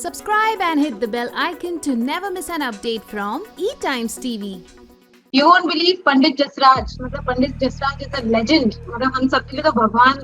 Subscribe and hit the bell icon to never miss an update from E-Times TV. You won't believe पंडित जसराज, मतलब Pandit Jasraj is a legend, मतलब हम सबके लिए तो भगवान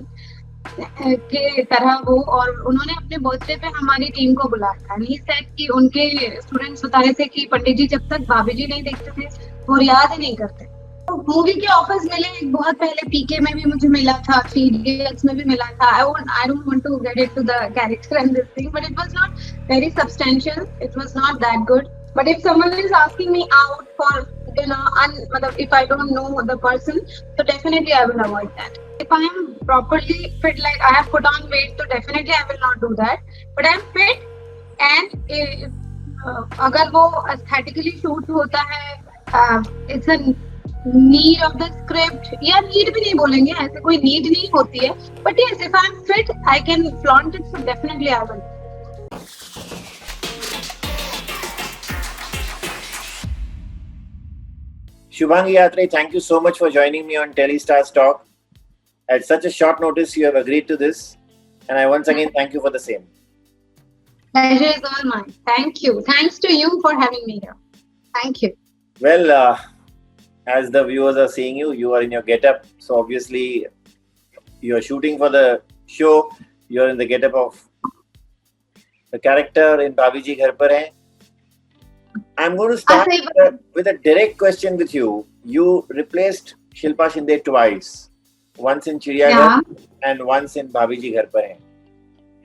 के तरह वो। और उन्होंने अपने बर्थडे पे हमारी टीम को बुलाया। ही सेड कि उनके स्टूडेंट्स बता रहे थे कि पंडित जी जब तक भाभी जी नहीं देखते थे वो याद ही नहीं करते। तो मूवी के ऑफर्स मिले बहुत पहले, पीके में भी मुझे मिला था, 3 Idiots में भी मिला था। I don't want to get into the character and this thing, but it was not very substantial. It was not that good. But if someone is asking me out for dinner and if I don't know the person, so definitely I will avoid that. If I am properly fit, like I have put on weight, so definitely I will not do that. But I am fit and अगर वो aesthetically shoot होता है, it's a need of the script, या need भी नहीं बोलेंगे, ऐसे कोई need नहीं होती है, but yes, if I am fit, I can flaunt it, so definitely I will. Shubhangi Atre, thank you so much for joining me on Telestars Talk. At such a short notice, you have agreed to this, and I once again thank you for the same. Pleasure is all mine. Thank you. Thanks to you for having me here. Thank you. Well, as the viewers are seeing you, you are in your get-up. So obviously, you are shooting for the show. You are in the get-up of the character in Bhabhi Ji Ghar Par Hai. I'm going to start with a direct question with you. You replaced Shilpa Shinde twice. Once in Chiriyaghar and once in Bhabhi Ji Ghar Par Hai.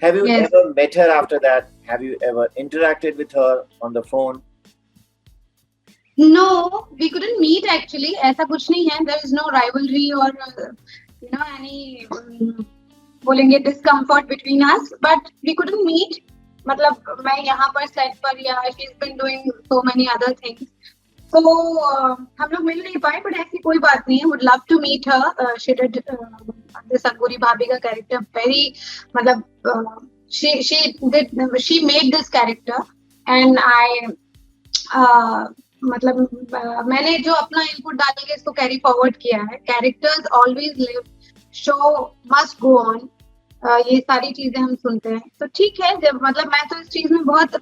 Have you ever met her after that? Have you ever interacted with her on the phone? No, we couldn't meet actually. ऐसा कुछ नहीं है. There is no rivalry or any बोलेंगे discomfort between us. But we couldn't meet. मतलब मैं यहाँ पर set पर, या she's been doing so many other things. So हम लोग मिल नहीं पाए, but ऐसी कोई बात नहीं है. Would love to meet her. She did this अंगूरी भाभी का character very, मतलब she made this character and I मतलब मैंने जो अपना इनपुट डाल के इसको कैरी फॉरवर्ड किया है. Characters always live, show must go on, ये सारी चीजें हम सुनते हैं. तो ठीक है, जब मतलब मैं तो इस चीज में बहुत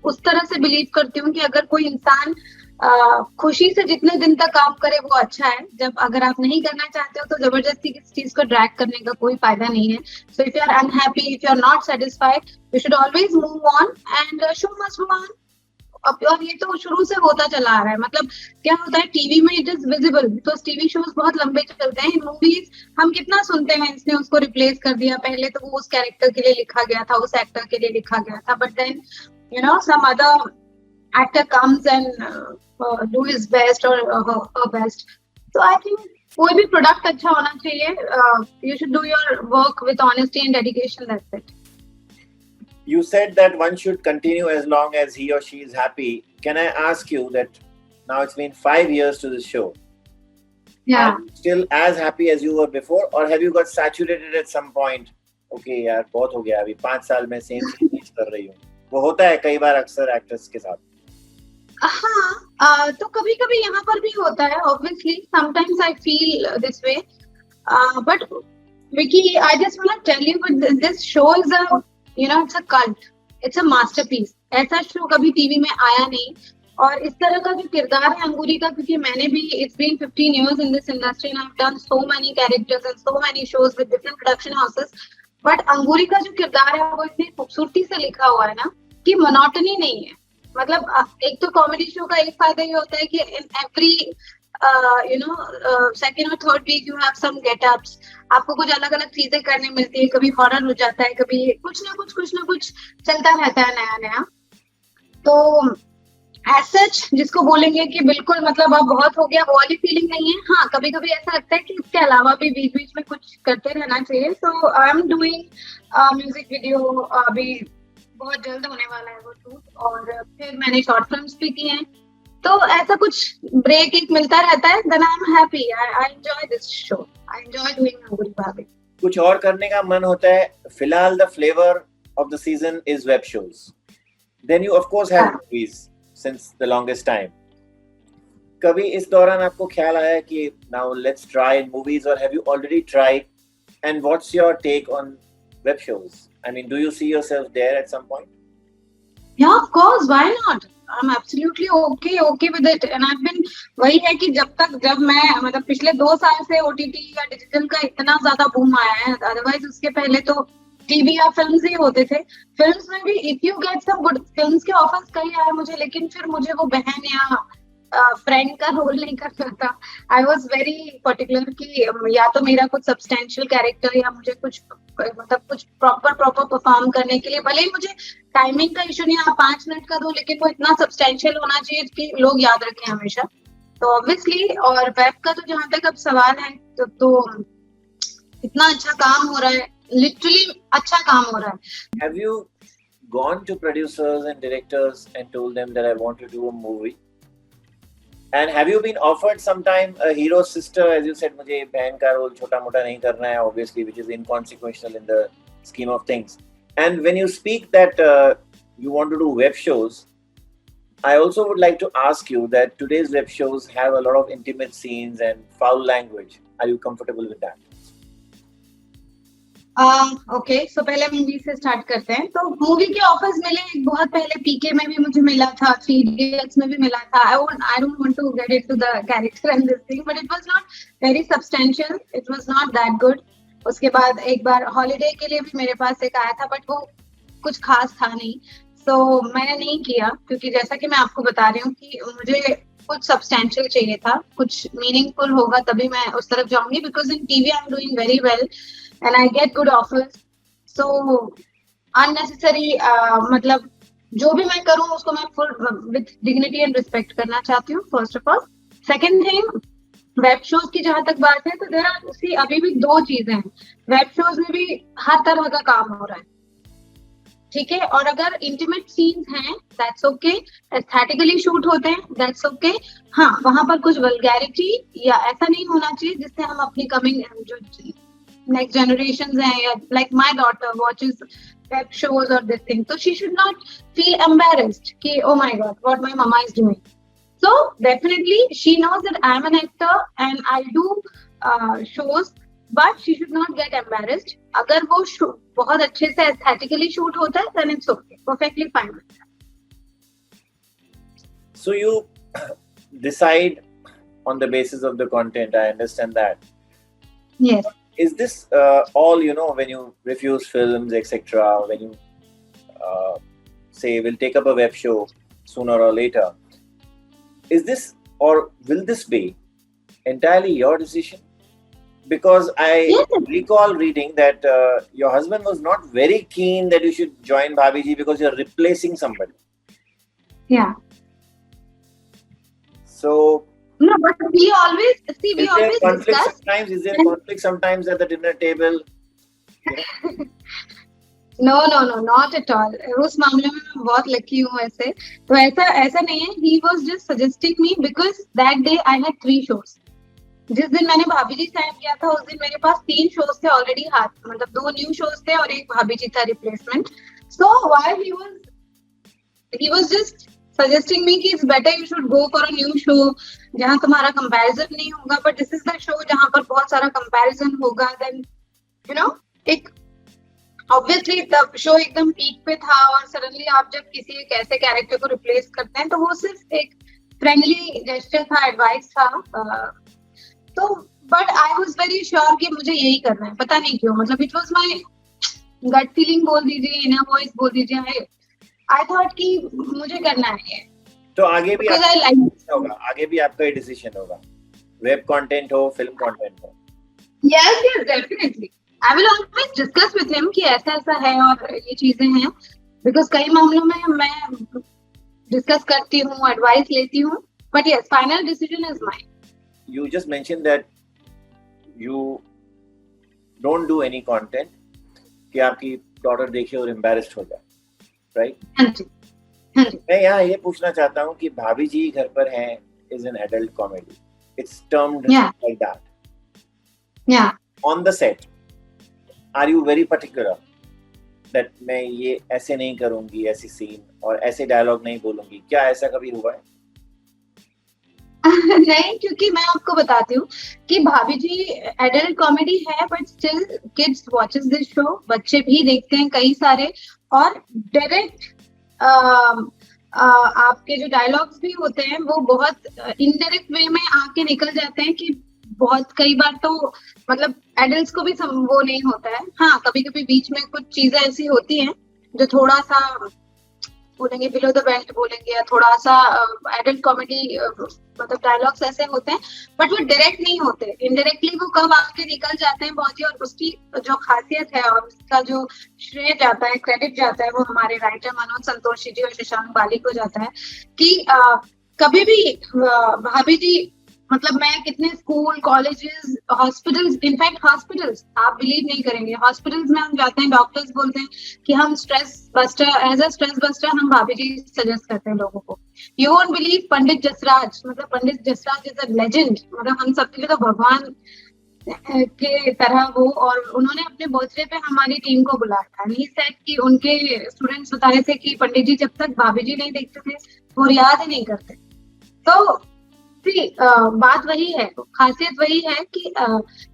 उस तरह से बिलीव करती हूँ कि अगर कोई इंसान खुशी से जितने दिन तक काम करे वो अच्छा है. जब अगर आप नहीं करना चाहते हो तो जबरदस्ती किसी चीज को ड्रैग करने का कोई फायदा नहीं है. So if you are unhappy, if you are not satisfied, you should always move on and show must go on. और ये तो शुरू से होता चला आ रहा है. मतलब क्या होता है, टीवी में इट इज विजिबल, तो टीवी शोज बहुत लंबे चलते हैं. इन मूवीज हम कितना सुनते हैं, इसने उसको रिप्लेस कर दिया, पहले तो वो उस कैरेक्टर के लिए लिखा गया था, उस एक्टर के लिए लिखा गया था, but then some other actor comes and do his best और हर बेस्ट. तो आई थिंक कोई भी प्रोडक्ट अच्छा होना चाहिए. You should do your work with honesty and dedication, that's it. You said that one should continue as long as he or she is happy. Can I ask you that now it's been 5 years to this show? Yeah. Are you still as happy as you were before, or have you got saturated at some point? Okay, यार बहुत हो गया, अभी 5 साल में same चीज कर रही हूँ. वो होता है कई बार अक्सर एक्टर्स के साथ. हाँ, तो कभी कभी यहाँ पर भी होता है. Obviously, sometimes I feel this way. But Vicky, I just want to tell you, but this show is it's a cult. It's a masterpiece. ऐसा शो कभी टीवी में आया नहीं. और इस तरह का जो किरदार है अंगूरी का, क्योंकि मैंने भी, it's been 15 years in this industry and I've done so many characters and so many shows with different production houses. But अंगूरी का जो किरदार है वो इतनी खूबसूरती से लिखा हुआ है ना कि मोनोटनी नहीं है. मतलब एक तो कॉमेडी शो का एक फायदा ये होता है कि इन एवरी सेकेंड और third week you have some getups. आपको कुछ अलग अलग चीजें करने मिलती है. कभी हॉरर हो जाता है, कभी कुछ ना कुछ चलता रहता है नया नया. तो एज सच जिसको बोलेंगे कि बिल्कुल मतलब अब बहुत हो गया, वो वाली फीलिंग नहीं है. हाँ, कभी कभी ऐसा लगता है कि इसके अलावा भी बीच बीच में कुछ करते रहना चाहिए. So I am doing music video, अभी बहुत जल्द होने वाला है वो शूट, और फिर मैंने शॉर्ट फिल्म्स भी की हैं. तो ऐसा कुछ ब्रेक एक मिलता रहता है. Then I am happy. I enjoy this show. I enjoy doing Angoori Bhabhi. कुछ और करने का मन होता है. फिलहाल the flavour of the season is web shows. Then you of course have movies since the longest time. कभी इस दौरान आपको ख्याल आया कि नाउ लेट्स ट्राई मूवीज, और have you already tried, and what's your take on web shows? I mean, do you see yourself there at some point? Yeah, of course, why not? I'm absolutely okay with it. And I've been, वही है कि जब मैं मतलब पिछले 2 साल से OTT या डिजिटल का इतना ज्यादा बूम आया है, अदरवाइज उसके पहले तो टीवी या फिल्म्स ही होते थे. फिल्म्स में भी if you get some good films के ऑफर्स कई आए मुझे, लेकिन फिर मुझे वो बहन या फ्रेंड का रोल नहीं करना था. आई वॉज वेरी पर्टिकुलर कि या तो मेरा कुछ सब्सटेंशियल कैरेक्टर या मुझे कुछ मतलब कुछ प्रॉपर परफॉर्म करने के लिए, भले ही मुझे टाइमिंग का इशू नहीं, आप 5 मिनट का दो, लेकिन वो इतना सब्सटेंशियल होना चाहिए कि लोग याद रखें हमेशा. तो ऑब्वियसली, और वेब का तो जहां तक अब सवाल है तो इतना अच्छा काम हो रहा है, लिटरली अच्छा काम हो रहा है. Have you gone to producers and directors and told them that I want to do a movie? And have you been offered sometime a hero sister, as you said, मुझे बहन का रोल छोटा मोटा नहीं करना है, obviously, which is inconsequential in the scheme of things. And when you speak that you want to do web shows, I also would like to ask you that today's web shows have a lot of intimate scenes and foul language. Are you comfortable with that? Okay, so पहले movie से start करते हैं. तो movie के offers मिले बहुत पहले, पीके में भी मुझे मिला था, 3 इडियट्स में भी मिला था. I don't want to get into the character and this thing, but it was not very substantial, it was not that good. उसके बाद एक बार हॉलिडे के लिए भी मेरे पास एक आया था, बट वो कुछ खास था नहीं, सो मैंने नहीं किया. क्योंकि जैसा कि मैं आपको बता रही हूँ कि मुझे कुछ सब्सटेंशियल चाहिए था, कुछ मीनिंगफुल होगा तभी मैं उस तरफ जाऊंगी. Because in TV I am doing very well and I get good offers. So unnecessary मतलब जो भी मैं करूँ उसको मैं full with dignity and respect करना चाहती हूँ, first of all. Second thing, web shows की जहां तक बात है तो देयर आर सी अभी भी 2 चीजें हैं. वेब शोज में भी हर तरह का काम हो रहा है, ठीक है. और अगर इंटीमेट सीन्स हैं दैट्स ओके, एस्थेटिकली शूट होते हैं दैट्स ओके. हाँ, वहां पर कुछ वल्गैरिटी या ऐसा नहीं होना चाहिए जिससे हम अपनी कमिंग जो next generations hai, like my daughter watches web shows or this thing, so she should not feel embarrassed ki oh my god what my mama is doing. So definitely she knows that I am an actor and I do shows, but she should not get embarrassed. agar wo bahut अच्छे से aesthetically shoot hota hai then it's okay, perfectly fine with that. So you decide on the basis of the content, I understand that. Yes. Is this all, when you refuse films, etc., when you say we'll take up a web show sooner or later, is this or will this be entirely your decision? Because I recall reading that your husband was not very keen that you should join Bhabhi Ji because you're replacing somebody. Yeah. So no, but we always discuss. Is there conflict sometimes at the dinner table? No, not at all. उस मामले में मैं बहुत lucky हूँ. ऐसा नहीं है. He was just suggesting me because that day I had 3 shows. जिस दिन मैंने भाभी जी साइन किया था उस दिन मेरे पास 3 shows थे ऑलरेडी हाथ, मतलब 2 न्यू shows थे और एक भाभी जी था replacement. So while he was just suggesting me कि it's better you should go for a new show जहाँ तुम्हारा comparison नहीं होगा, but this is the show जहाँ पर बहुत सारा comparison होगा. Then एक obviously तब शो एकदम पीक पे था और सडनली आप जब किसी एक ऐसे कैरेक्टर को रिप्लेस करते हैं तो वो सिर्फ एक फ्रेंडली जेस्चर था, एडवाइस था. तो but I was very sure कि मुझे यही करना है, पता नहीं क्यों, मतलब it was my gut feeling बोल दीजिए, इनर वॉइस बोल दीजिए. आई थॉट कि मुझे करना है ये. तो आगे भी होगा, आगे भी आपका ही डिसीजन होगा, वेब कंटेंट हो, फिल्म कंटेंट हो. Yes definitely I will always discuss with him कि ऐसा है और ये चीजें हैं, बिकॉज कई मामलों में मैं डिस्कस करती हूँ, एडवाइस लेती हूँ, but yes final decision is mine. You just mentioned that you don't do any content कि आपकी डॉटर देखे और embarrassed हो जाए, right? हाँ जी. मैं यहाँ ये पूछना चाहता हूँ कि भाभी जी घर पर हैं is an adult comedy. It's termed like that. Yeah. On the set, are you very particular that मैं ये ऐसे नहीं करूँगी, ऐसी सीन और ऐसे डायलॉग नहीं बोलूँगी? क्या ऐसा कभी हुआ है? नहीं, क्योंकि मैं आपको बताती हूँ कि भाभी जी एडल्ट कॉमेडी है, but still kids watches this show. बच्चे भी देखते हैं कई सारे, और डायरेक्ट आपके जो डायलॉग्स भी होते हैं वो बहुत इनडायरेक्ट वे में आके निकल जाते हैं कि बहुत कई बार तो मतलब एडल्ट्स को भी वो नहीं होता है। हाँ, कभी कभी बीच में कुछ चीजें ऐसी होती हैं जो थोड़ा सा बोलेंगे बिलो द बेल्ट बोलेंगे, या थोड़ा सा एडल्ट कॉमेडी मतलब डायलॉग्स ऐसे होते हैं, बट वो डायरेक्ट नहीं होते, इनडायरेक्टली वो कब आके निकल जाते हैं बहुत ही। और उसकी जो खासियत है और उसका जो श्रेय जाता है, क्रेडिट जाता है, वो हमारे राइटर मनोज संतोषी जी और शशांक बाली को जाता है कि कभी भी भाभी जी मतलब मैं कितने school, colleges, hospitals, in fact hospitals, आप बिलीव नहीं करेंगे, हॉस्पिटल्स में हम जाते हैं, डॉक्टर्स बोलते हैं कि हम stress buster, as a stress buster हम भाभी जी सजेस्ट करते हैं लोगों को। You won't believe, Pandit Jasraj, मतलब Pandit Jasraj is a legend, मतलब हम सबके लिए तो भगवान के तरह वो, और उन्होंने अपने बर्थडे पे हमारी टीम को बुलाया। ही सेड कि उनके स्टूडेंट्स बता रहे थे कि पंडित जी जब तक भाभी जी नहीं देखते थे वो याद ही नहीं करते। तो बात वही है, खासियत वही है कि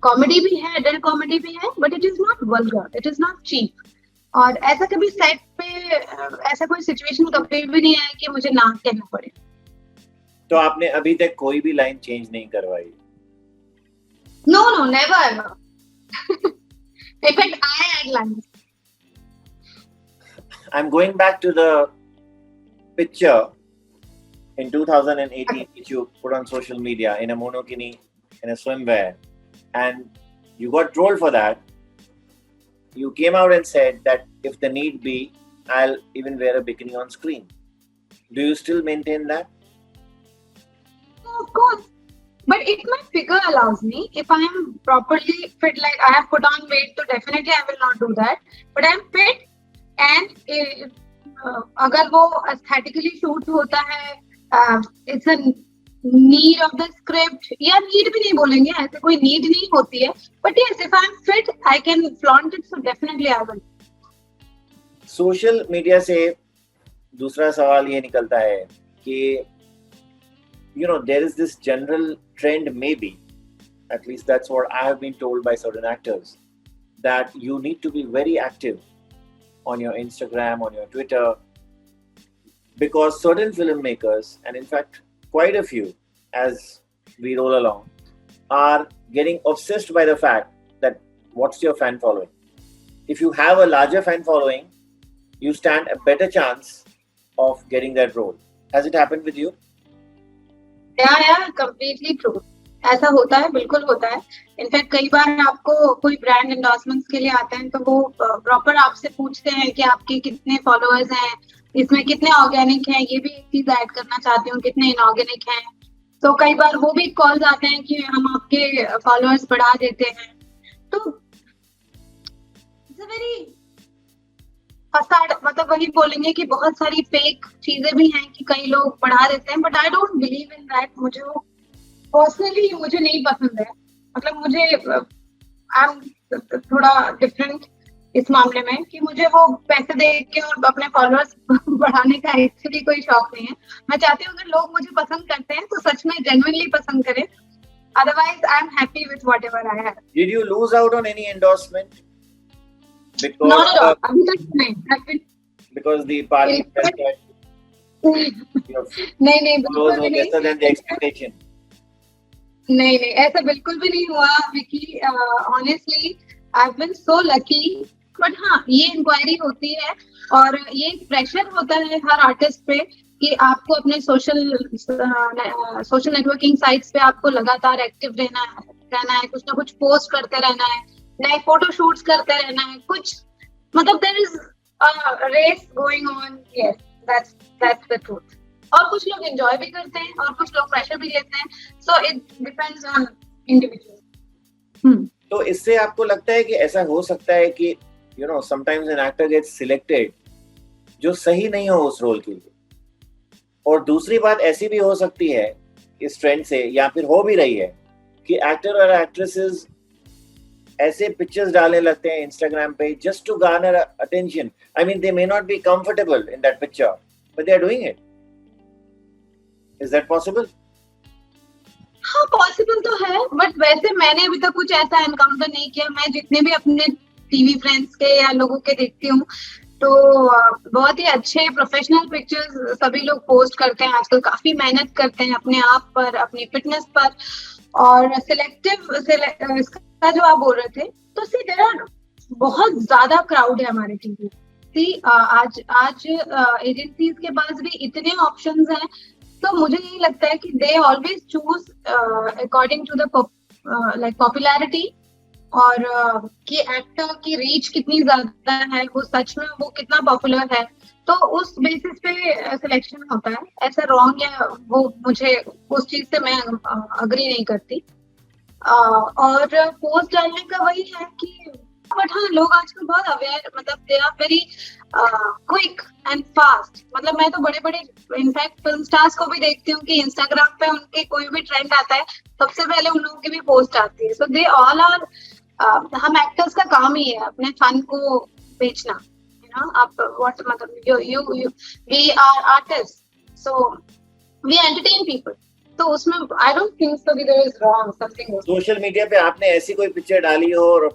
कॉमेडी भी है, एडल्ट कॉमेडी भी है, but it is not vulgar, it is not cheap. और ऐसा कभी सेट पे ऐसा कोई सिचुएशन कभी भी नहीं आया कि मुझे ना कहना पड़े। तो आपने अभी तक कोई भी लाइन चेंज नहीं करवाई? No, never ever. In fact I add lines. I am going back to the picture in 2018, which you put on social media in a monokini, in a swimwear, and you got trolled for that. You came out and said that if the need be, I'll even wear a bikini on screen. Do you still maintain that? Of course. But if my figure allows me, if I am properly fit, like I have put on weight, so definitely I will not do that. But I am fit, and अगर वो aesthetically shoot होता है, it's a need of the script, या need भी नहीं बोलेंगे, ऐसे कोई नीड नहीं होती है, but yes if I am fit I can flaunt it, so definitely I will. Social media से दूसरा सवाल ये निकलता है कि you know there is this general trend, maybe at least that's what I have been told by certain actors, that you need to be very active on your Instagram, on your Twitter, because certain filmmakers, and in fact quite a few as we roll along, are getting obsessed by the fact that what's your fan following. If you have a larger fan following, you stand a better chance of getting that role. Has it happened with you? Yeah, completely true. ऐसा होता है, बिल्कुल होता है। In fact कई बार आपको कोई brand endorsements के लिए आते हैं तो वो प्रॉपर आपसे पूछते हैं कि आपके कितने फॉलोअर्स हैं, इसमें कितने ऑर्गेनिक हैं, ये भी एक चीज ऐड करना चाहती हूँ, कितने इनऑर्गेनिक हैं। तो कई बार वो भी कॉल्स आते हैं कि हम आपके फॉलोअर्स बढ़ा देते हैं। तो इट्स अ वेरी फसाड, मतलब वही बोलेंगे कि बहुत सारी फेक चीजें भी हैं कि कई लोग बढ़ा देते हैं, but I don't believe in that. मुझे वो पर्सनली मुझे नहीं पसंद है, मतलब मुझे आई एम थोड़ा डिफरेंट इस मामले में कि मुझे वो पैसे दे के और अपने फॉलोअर्स बढ़ाने का एक्चुअली कोई शौक नहीं है। मैं चाहती हूँ अगर लोग मुझे पसंद करते हैं तो सच में जेन्युइनली पसंद करें, otherwise I am happy with whatever I have. Did you lose out on any endorsement? Because Not at all. अभी तक नहीं। because the party felt that your नहीं followers were lesser than the expectation. नहीं, ऐसा बिल्कुल भी नहीं हुआ Vicky. Honestly I have been so lucky. But हाँ, ये इंक्वायरी होती है और ये प्रेशर होता है हर आर्टिस्ट पे कि आपको अपने सोशल नेटवर्किंग साइट्स पे आपको लगातार एक्टिव रहना है, कुछ ना कुछ पोस्ट करते रहना है, नए फोटो शूट्स करते रहना है, कुछ मतलब there is a race going on. Yes, that's the truth. और कुछ लोग एंजॉय भी करते हैं और कुछ लोग प्रेशर भी लेते हैं, so it depends on individual. तो इससे आपको लगता है कि ऐसा हो सकता है कि you know sometimes an actor gets selected जो सही नहीं हो उस रोल के लिए? और दूसरी बात ऐसी भी हो सकती है इस ट्रेंड से, या फिर हो भी रही है, कि एक्टर और एक्ट्रेसेस ऐसे पिक्चर्स डालने लगते हैं इंस्टाग्राम पे just to garner attention. I mean they may not be comfortable in that picture but they are doing it. Is that possible? हाँ, पॉसिबल तो है, बट वैसे मैंने अभी तक कुछ ऐसा एनकाउंटर नहीं किया। मैं जितने भी अपने टीवी फ्रेंड्स के या लोगों के देखती हूँ, तो बहुत ही अच्छे प्रोफेशनल पिक्चर्स सभी लोग पोस्ट करते हैं आजकल, काफी मेहनत करते हैं अपने आप पर, अपनी फिटनेस पर, और इसका जो आप बोल रहे थे, तो सी देयर आर बहुत ज्यादा क्राउड है हमारे टीवी। सी आज आज एजेंसीज के पास भी इतने ऑप्शंस हैं, तो मुझे यही लगता है कि they always choose according to the like popularity, और कि एक्टर की रीच कितनी ज्यादा है, वो सच में वो कितना पॉपुलर है, तो उस बेसिस पे सिलेक्शन होता है। ऐसा रॉन्ग या वो, मुझे उस चीज से मैं अग्री नहीं करती। और पोस्ट डालने का वही है कि, बट हाँ, लोग आजकल बहुत अवेयर, मतलब they are very quick and fast. मतलब मैं तो बड़े बड़े इनफैक्ट फिल्म स्टार्स को भी देखती हूँ कि इंस्टाग्राम पे उनके कोई भी ट्रेंड आता है, सबसे पहले उन लोगों की भी पोस्ट आती है। सो दे ऑल आर, हम एक्टर्स का काम ही है अपने फन को बेचना, यू नो। आप व्हाट, मतलब you we are artist, so we entertain people, तो उसमें आई डोंट थिंक सो कि there is wrong something. Social media पे आपने ऐसी कोई पिक्चर डाली हो और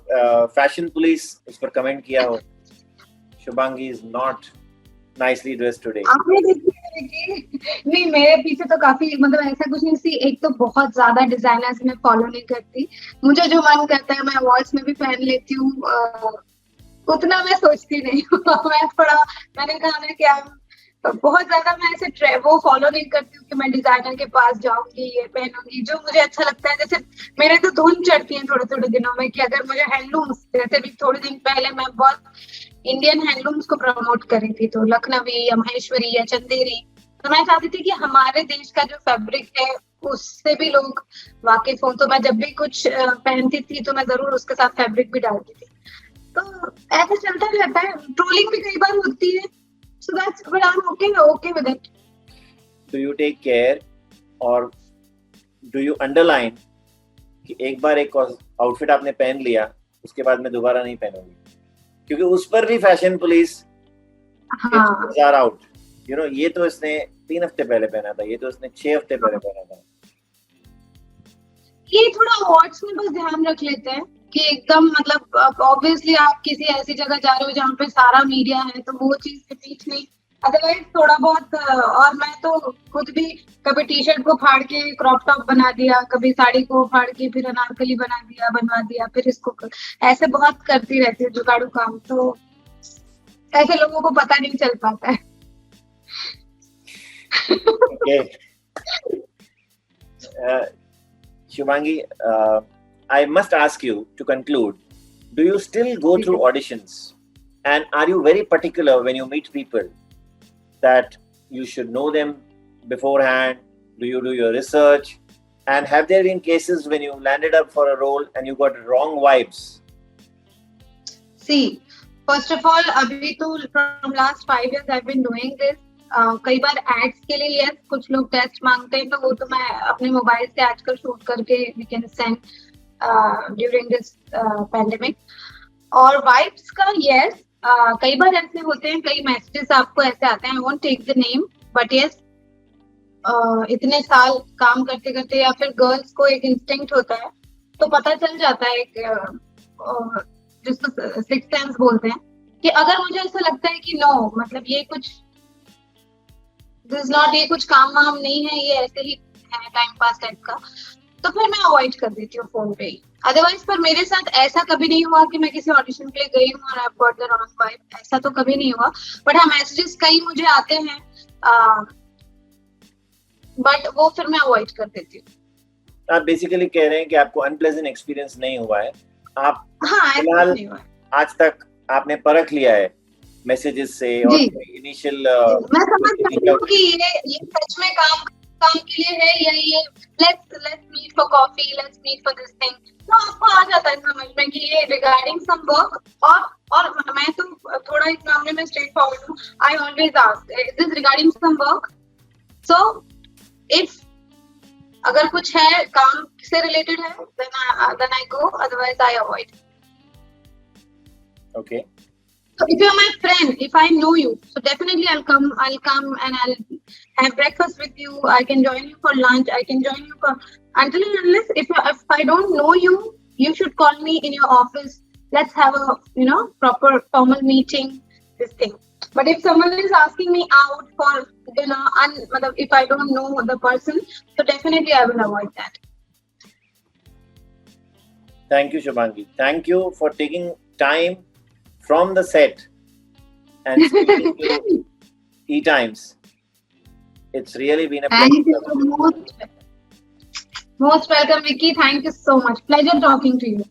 फैशन पुलिस उस पर कमेंट किया हो, Shubhangi is not nicely dressed today? आपने देखी? नहीं, मेरे पीछे तो काफी, मतलब ऐसा कुछ नहीं। सी, एक तो बहुत ज्यादा डिजाइनर्स मैं फॉलो नहीं करती, मुझे जो मन करता है मैं अवार्ड्स में भी पहन लेती हूँ, उतना मैं सोचती नहीं हूँ। मैं थोड़ा, मैंने कहा ना कि बहुत ज्यादा मैं ऐसे वो फॉलो नहीं करती हूँ कि मैं डिजाइनर के पास जाऊंगी, ये पहनूंगी। जो मुझे अच्छा लगता है, जैसे मेरे तो धुन चढ़ती है थोड़े थोड़े दिनों में कि अगर मुझे हैंडलूम्स, जैसे भी थोड़े दिन पहले मैं बहुत इंडियन हैंडलूम्स को प्रमोट कर रही थी, तो लखनवी या महेश्वरी या चंदेरी, तो मैं चाहती थी कि हमारे देश का जो फैब्रिक है उससे भी लोग वाकिफ हों। तो मैं जब भी कुछ पहनती थी तो मैं जरूर उसके साथ फैब्रिक भी डालती थी। तो ऐसे चलता रहता है, ट्रोलिंग भी कई बार होती है, so that's, but I'm okay with it. Do you take care or do you underline कि एक बार एक आउटफिट आपने पहन लिया, उसके बाद मैं दोबारा नहीं पहनूंगी? क्योंकि उस पर भी fashion police are out, you know. ये तो इसने 3 हफ्ते पहले पहना था, ये तो इसने 6 हफ्ते पहले पहना था। ये थोड़ा अवार्ड्स में बस ध्यान रख लेते हैं कि एकदम, मतलब ऑब्वियसली आप किसी ऐसी जगह जा रहे हो जहाँ पे सारा मीडिया है, तो वो चीज रिपीट नहीं, अदरवाइज थोड़ा बहुत। और मैं तो खुद भी कभी टी शर्ट को फाड़ के क्रॉप टॉप बना दिया, कभी साड़ी को फाड़ के फिर अनारकली बनवा दिया, फिर इसको ऐसे बहुत करती रहती हूँ जुगाड़ू काम, तो ऐसे लोगों को पता नहीं चल पाता है। Shubhangi, I must ask you to conclude, do you still go through auditions, and are you very particular when you meet people that you should know them beforehand? Do you do your research? And have there been cases when you landed up for a role and you got wrong vibes? See, first of all, अभी तो from last 5 years I've been doing this. कई बार ads के लिए yes, कुछ लोग test मांगते हैं, तो वो तो मैं अपने मोबाइल से आजकल शूट करके we can send during this pandemic. और वाइब्स का यस, कई बार ऐसे होते हैं, कई मैसेजेस आपको ऐसे आते हैं, I won't take the name, but yes, इतने साल काम करते करते, या फिर गर्ल्स को एक इंस्टिंक्ट होता है, तो पता चल जाता है जिसको सिक्स्थ सेंस बोलते हैं, कि अगर मुझे ऐसा लगता है कि नो, मतलब ये कुछ दिस नॉट, ये कुछ काम वाम नहीं है, ये ऐसे ही है टाइम पास टाइप का, तो फिर मैं अवॉइड कर देती हूँ फोन पे ही। अदरवाइज पर मेरे साथ ऐसा कभी नहीं हुआ कि मैं किसी ऑडिशन के लिए गई हूँ और I got the wrong vibe, ऐसा तो कभी नहीं हुआ। बट हाँ, मैसेजेस कई मुझे आते हैं, बट वो फिर मैं अवॉइड कर देती हूँ। आप बेसिकली कह रहे हैं कि आपको अनप्लेजेंट एक्सपीरियंस नहीं हुआ है, आप फिलहाल आज तक आपने परख लिया है मैसेजेस से और इनिशियल। मैं समझ सकती हूँ कि ये सच में काम के लिए है, या ये let's meet for coffee, let's meet for this thing, तो आपको आ जाता है समझ में कि ये रिगार्डिंग सम वर्क। और मैं तो थोड़ा इस मामले में स्ट्रेट फॉरवर्ड हूँ, I always ask is this regarding some work, so if अगर कुछ है काम से रिलेटेड है then I go, otherwise I avoid. Okay, So if you're my friend, if I know you, so definitely I'll come and I'll have breakfast with you. I can join you for lunch. I can join you for, until and unless if I don't know you, you should call me in your office. Let's have a proper formal meeting. this thing. But if someone is asking me out for dinner, and if I don't know the person, so definitely I will avoid that. Thank you, Shubhangi. Thank you for taking time from the set and speaking to E-Times. It's really been a pleasure. Thank you. Most welcome, Vicky. Thank you so much. Pleasure talking to you.